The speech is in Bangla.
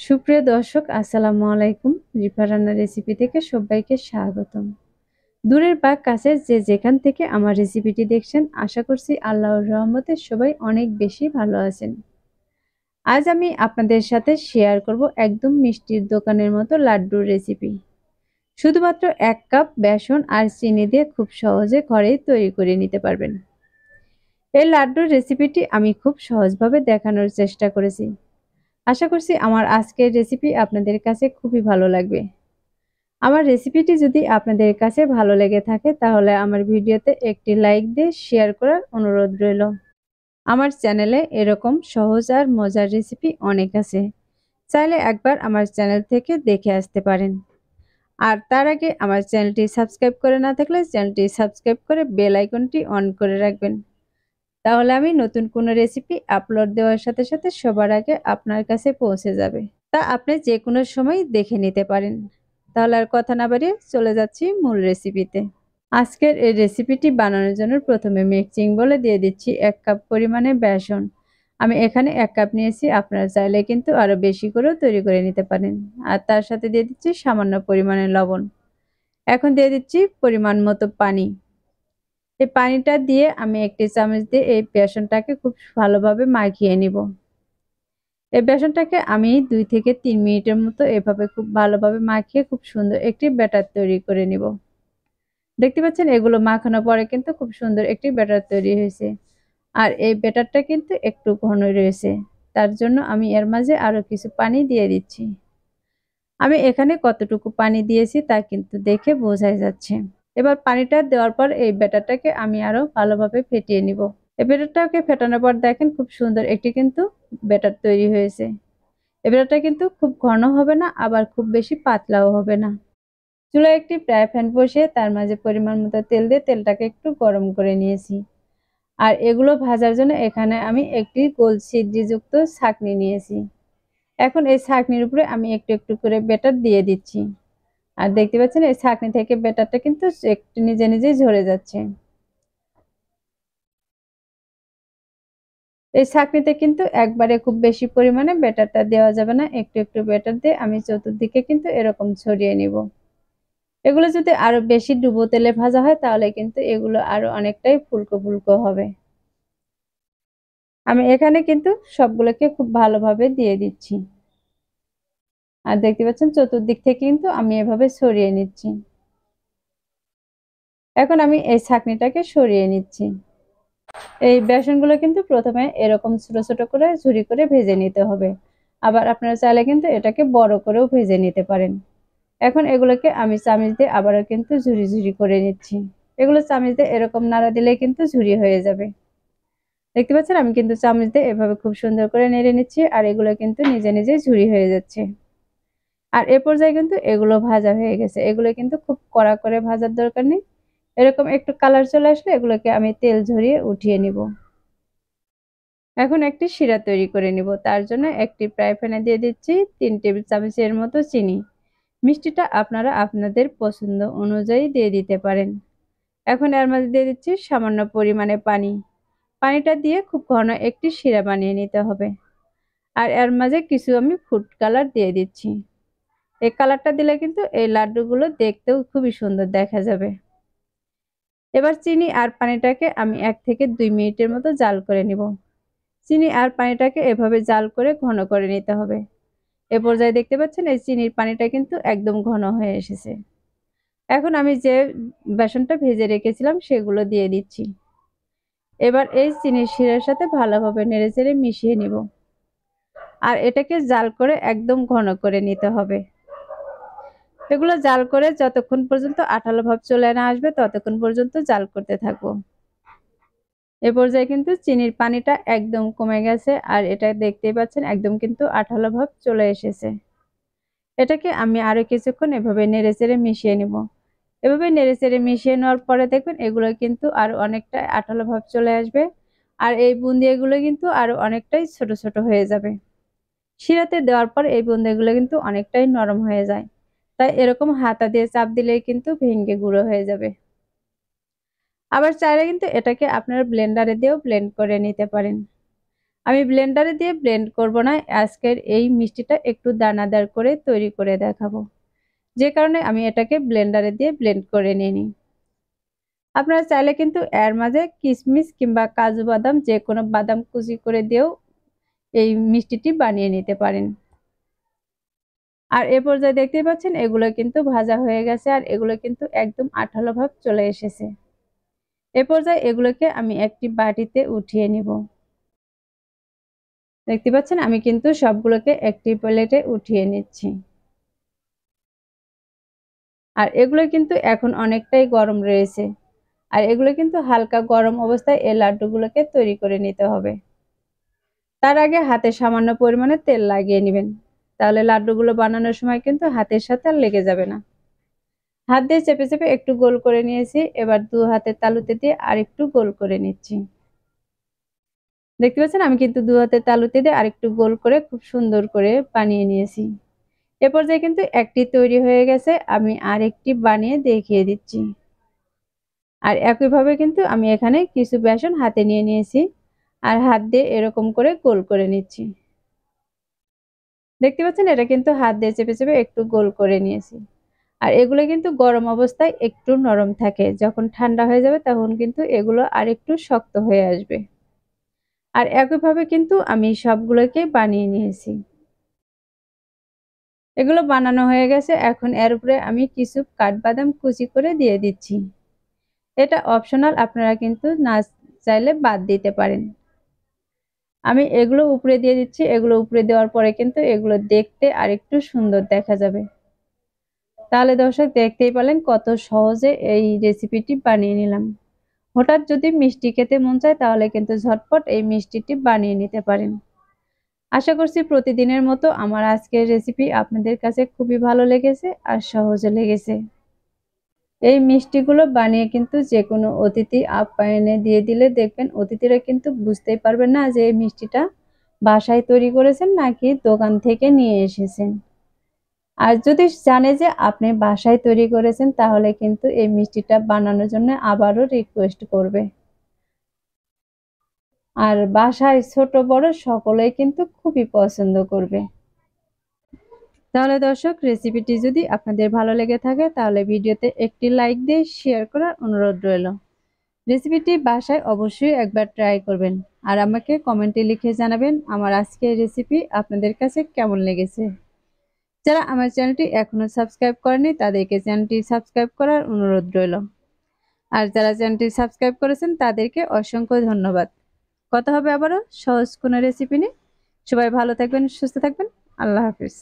সুপ্রিয় দর্শক, আসসালামু আলাইকুম। রিফা রান্নার রেসিপি থেকে সবাইকে স্বাগতম। দূরের বা কাছের যে যেখান থেকে আমার রেসিপিটি দেখছেন, আশা করছি আল্লাহর রহমতে সবাই অনেক বেশি ভালো আছেন। আজ আমি আপনাদের সাথে শেয়ার করব একদম মিষ্টির দোকানের মতো লাড্ডুর রেসিপি। শুধুমাত্র 1 কাপ বেসন আর চিনি দিয়ে খুব সহজে ঘরেই তৈরি করে নিতে পারবেন। এই লাড্ডুর রেসিপিটি আমি খুব সহজভাবে দেখানোর চেষ্টা করেছি। আশা করছি আমার আজকের রেসিপি আপনাদের কাছে খুবই ভালো লাগবে। আমার রেসিপিটি যদি আপনাদের কাছে ভালো লেগে থাকে তাহলে আমার ভিডিওতে একটি লাইক দিয়ে শেয়ার করার অনুরোধ রইল। আমার চ্যানেলে এরকম সহজ আর মজার রেসিপি অনেক আছে, চাইলে একবার আমার চ্যানেল থেকে দেখে আসতে পারেন। আর তার আগে আমার চ্যানেলটি সাবস্ক্রাইব করে না থাকলে চ্যানেলটি সাবস্ক্রাইব করে বেল আইকনটি অন করে রাখবেন, তাহলে আমি নতুন কোনো রেসিপি আপলোড দেওয়ার সাথে সাথে সবার আগে আপনার কাছে পৌঁছে যাবে। তা আপনি যে কোনো সময় দেখে নিতে পারেন। তাহলে আর কথা না বাড়িয়ে চলে যাচ্ছি মূল রেসিপিতে। আজকের এই রেসিপিটি বানানোর জন্য প্রথমে মিক্সিং বলে দিয়ে দিচ্ছি 1 কাপ পরিমাণে বেসন। আমি এখানে 1 কাপ নিয়েছি, আপনারা চাইলে কিন্তু আরো বেশি করেও তৈরি করে নিতে পারেন। আর তার সাথে দিয়ে দিচ্ছি সামান্য পরিমাণে লবণ। এখন দিয়ে দিচ্ছি পরিমাণ মতো পানি। এই পানিটা দিয়ে আমি একটি চামচ দিয়ে এই বেসনটাকে খুব ভালোভাবে মাখিয়ে নিব। এই বেসনটাকে আমি 2 থেকে 3 মিনিটের মতো এভাবে খুব ভালোভাবে মাখিয়ে খুব সুন্দর একটি ব্যাটার তৈরি করে নিব। দেখতে পাচ্ছেন এগুলো মাখানোর পরে কিন্তু খুব সুন্দর একটি ব্যাটার তৈরি হয়েছে। আর এই ব্যাটারটা কিন্তু একটু ঘনই রয়েছে। তার জন্য আমি এর মাঝে আরো কিছু পানি দিয়ে দিচ্ছি। আমি এখানে কতটুকু পানি দিয়েছি তা কিন্তু দেখে বোঝাই যাচ্ছে। এবার পানিটা দেওয়ার পর এই ব্যাটারটাকে আমি আরো ভালোভাবে ফেটিয়ে নিব। এই ব্যাটারটাকে ফেটানোর পর দেখেন খুব সুন্দর একটি কিন্তু ব্যাটার তৈরি হয়েছে। এই ব্যাটারটা কিন্তু খুব ঘন হবে না, আবার খুব বেশি পাতলাও হবে না। চুলায় একটি ফ্রাই প্যান বসিয়ে তার মাঝে পরিমাণ মতো তেল দিয়ে তেলটাকে একটু গরম করে নিয়েছি। আর এগুলো ভাজার জন্য এখানে আমি একটি গোল ছিদ্রিযুক্ত ছাঁকনি নিয়েছি। এখন এই ছাঁকনির উপরে আমি একটু একটু করে ব্যাটার দিয়ে দিচ্ছি। আর দেখতে পাচ্ছেন এই ছাঁকনি থেকে ব্যাটারটা কিন্তু একটু নিজে নিজেই ঝরে যাচ্ছে। এই ছাঁকনিতে কিন্তু একবারে খুব বেশি পরিমাণে ব্যাটারটা দেওয়া যাবে না, একটু একটু ব্যাটার দিয়ে আমি চতুর্দিকে কিন্তু এরকম ছড়িয়ে নিব। এগুলো যদি আরো বেশি ডুবো তেলে ভাজা হয় তাহলে কিন্তু এগুলো আরো অনেকটাই ফুলকো ফুলকো হবে। আমি এখানে কিন্তু সবগুলোকে খুব ভালোভাবে দিয়ে দিচ্ছি। আর দেখতে পাচ্ছেন চতুর্দিক থেকে কিন্তু আমি এভাবে ছড়িয়ে নিচ্ছি। এখন আমি এই ছাঁকনিটাকে সরিয়ে নিচ্ছি। এই বেসনগুলো কিন্তু প্রথমে এরকম ছোট ছোট করে ঝুরি করে ভেজে নিতে হবে। আবার আপনারা চাইলে কিন্তু এটাকে বড় করেও ভেজে নিতে পারেন। এখন এগুলোকে আমি চামচ দিয়ে আবারও কিন্তু ঝুরি ঝুরি করে নিচ্ছি। এগুলো চামচ দিয়ে এরকম নাড়া দিলে কিন্তু ঝুরি হয়ে যাবে। দেখতে পাচ্ছেন আমি কিন্তু চামচ দিয়ে এভাবে খুব সুন্দর করে নেড়ে নিচ্ছি, আর এগুলো কিন্তু নিজে নিজে ঝুরি হয়ে যাচ্ছে। আর এ পর্যায়ে কিন্তু এগুলো ভাজা হয়ে গেছে। এগুলো কিন্তু খুব কড়া করে ভাজার দরকার নেই। এরকম একটু কালার চলে আসলে এগুলোকে আমি তেল ঝরিয়ে উঠিয়ে নিব। এখন একটি শিরা তৈরি করে নিব। তার জন্য একটি ফ্রাই প্যানে দিয়ে দিচ্ছি 3 টেবিল চামচের মতো চিনি। মিষ্টিটা আপনারা আপনাদের পছন্দ অনুযায়ী দিয়ে দিতে পারেন। এখন এর মধ্যে দিয়ে দিচ্ছি সামান্য পরিমাণে পানি। পানিটা দিয়ে খুব ঘন একটি শিরা বানিয়ে নিতে হবে। আর এর মাঝে কিছু আমি ফুড কালার দিয়ে দিচ্ছি। এই কালারটা দিলে কিন্তু এই লাড্ডুগুলো দেখতেও খুবই সুন্দর দেখা যাবে। এবার চিনি আর পানিটাকে আমি 1 থেকে 2 মিনিটের মতো জাল করে নিব। চিনি আর পানিটাকে এভাবে জাল করে ঘন করে নিতে হবে। এ পর্যায়ে দেখতে পাচ্ছেন এই চিনির পানিটা কিন্তু একদম ঘন হয়ে এসেছে। এখন আমি যে বেসনটা ভেজে রেখেছিলাম সেগুলো দিয়ে দিচ্ছি। এবার এই চিনির শিরার সাথে ভালোভাবে নেড়েচেড়ে মিশিয়ে নিব। আর এটাকে জাল করে একদম ঘন করে নিতে হবে। এগুলো জাল করে যতক্ষণ পর্যন্ত আঠালো ভাব চলে না আসবে ততক্ষণ পর্যন্ত জাল করতে থাকবো। এ পর্যায়ে কিন্তু চিনির পানিটা একদম কমে গেছে, আর এটা দেখতেই পাচ্ছেন একদম কিন্তু আঠালো ভাব চলে এসেছে। এটাকে আমি আরো কিছুক্ষণ এভাবে নেড়েচেড়ে মিশিয়ে নিব। এভাবে নেড়েচেড়ে মিশিয়ে নেওয়ার পরে দেখবেন এগুলো কিন্তু আরো অনেকটা আঠালো ভাব চলে আসবে। আর এই বুন্দিয়াগুলো কিন্তু আরো অনেকটাই ছোট ছোট হয়ে যাবে। শিরাতে দেওয়ার পর এই বুন্দিয়াগুলো কিন্তু অনেকটাই নরম হয়ে যায়। তাই এরকম হাতা দিয়ে চাপ দিলেই কিন্তু ভেঙে গুঁড়ো হয়ে যাবে। আবার চাইলে কিন্তু এটাকে আপনারা ব্লেন্ডারে দিয়েও ব্লেন্ড করে নিতে পারেন। আমি ব্লেন্ডারে দিয়ে ব্লেন্ড করব না, আজকের এই মিষ্টিটা একটু দানাদার করে তৈরি করে দেখাবো, যে কারণে আমি এটাকে ব্লেন্ডারে দিয়ে ব্লেন্ড করে নিই। আপনারা চাইলে কিন্তু এর মাঝে কিশমিশ কিংবা কাজু বাদাম যে কোনো বাদাম কুচি করে দিয়েও এই মিষ্টিটি বানিয়ে নিতে পারেন। আর এ পর্যায়ে দেখতেই পাচ্ছেন এগুলো কিন্তু ভাজা হয়ে গেছে আর এগুলো কিন্তু একদম আঠালো ভাব চলে এসেছে। এ পর্যায়ে এগুলোকে আমি একটি বাটিতে উঠিয়ে নিব। দেখতে পাচ্ছেন আমি কিন্তু সবগুলোকে একটি প্লেটে উঠিয়ে নিচ্ছি। আর এগুলো কিন্তু এখন অনেকটাই গরম রয়েছে। আর এগুলো কিন্তু হালকা গরম অবস্থায় এই লাড্ডুগুলোকে তৈরি করে নিতে হবে। তার আগে হাতে সামান্য পরিমাণে তেল লাগিয়ে নেবেন, তাহলে লাড্ডুগুলো বানানোর সময় কিন্তু হাতের সাথে আর লেগে যাবে না। হাত দিয়ে চেপে চেপে একটু গোল করে নিয়েছি, এবার দু হাতের তালুতে দিয়ে আরেকটু গোল করে নিচ্ছি। দেখতে পাচ্ছেন আমি কিন্তু দু হাতের তালুতে দিয়ে আরেকটু গোল করে খুব সুন্দর করে বানিয়ে নিয়েছি। এ পর্যায়ে কিন্তু একটি তৈরি হয়ে গেছে, আমি আরেকটি বানিয়ে দেখিয়ে দিচ্ছি। আর একইভাবে কিন্তু আমি এখানে কিছু বেসন হাতে নিয়ে নিয়েছি আর হাত দিয়ে এরকম করে গোল করে নিচ্ছি। দেখতে পাচ্ছেন এটা কিন্তু হাত দিয়ে চেপে চেপে একটু গোল করে নিয়েছি। আর এগুলো কিন্তু গরম অবস্থায় একটু নরম থাকে, যখন ঠান্ডা হয়ে যাবে তখন কিন্তু এগুলো আরেকটু শক্ত হয়ে আসবে। আর একইভাবে কিন্তু আমি সবগুলোকে বানিয়ে নিয়েছি। এগুলো বানানো হয়ে গেছে, এখন এর উপরে আমি কিছু কাঠবাদাম কুচি করে দিয়ে দিচ্ছি। এটা অপশনাল, আপনারা কিন্তু না চাইলে বাদ দিতে পারেন। আমি এগুলো উপরে দিয়ে দিচ্ছি, এগুলো উপরে দেওয়ার পরে কিন্তু এগুলো দেখতে আরেকটু সুন্দর দেখা যাবে। তাহলে দর্শক দেখতেই পেলেন কত সহজে এই রেসিপিটি বানিয়ে নিলাম। হঠাৎ যদি মিষ্টি খেতে মন চায় তাহলে কিন্তু ঝটপট এই মিষ্টিটি বানিয়ে নিতে পারেন। আশা করছি প্রতিদিনের মতো আমার আজকের রেসিপি আপনাদের কাছে খুবই ভালো লেগেছে আর সহজে লেগেছে। এই মিষ্টিগুলো বানিয়ে কিন্তু যে কোনো অতিথি আপ্যায়নে দিয়ে দিলে দেখবেন অতিথিরা কিন্তু বুঝতেই পারবেন না যে এই মিষ্টিটা বাসায় তৈরি করেছেন নাকি দোকান থেকে নিয়ে এসেছেন। আর যদি জানে যে আপনি বাসায় তৈরি করেছেন তাহলে কিন্তু এই মিষ্টিটা বানানোর জন্য আবারও রিকোয়েস্ট করবে। আর বাসায় ছোট বড় সকলেই কিন্তু খুবই পছন্দ করবে। তাহলে দর্শক রেসিপিটি যদি আপনাদের ভালো লেগে থাকে তাহলে ভিডিওতে একটি লাইক দিয়ে শেয়ার করার অনুরোধ রইল। রেসিপিটি বাসায় অবশ্যই একবার ট্রাই করবেন আর আমাকে কমেন্টে লিখে জানাবেন আমার আজকের রেসিপি আপনাদের কাছে কেমন লেগেছে। যারা আমার চ্যানেলটি এখনো সাবস্ক্রাইব করেনি তাদেরকে চ্যানেলটি সাবস্ক্রাইব করার অনুরোধ রইল। আর যারা চ্যানেলটি সাবস্ক্রাইব করেছেন তাদেরকে অসংখ্য ধন্যবাদ। কথা হবে আবারও সহজ কোনো রেসিপি নিয়ে। সবাই ভালো থাকবেন, সুস্থ থাকবেন। আল্লাহ হাফিজ।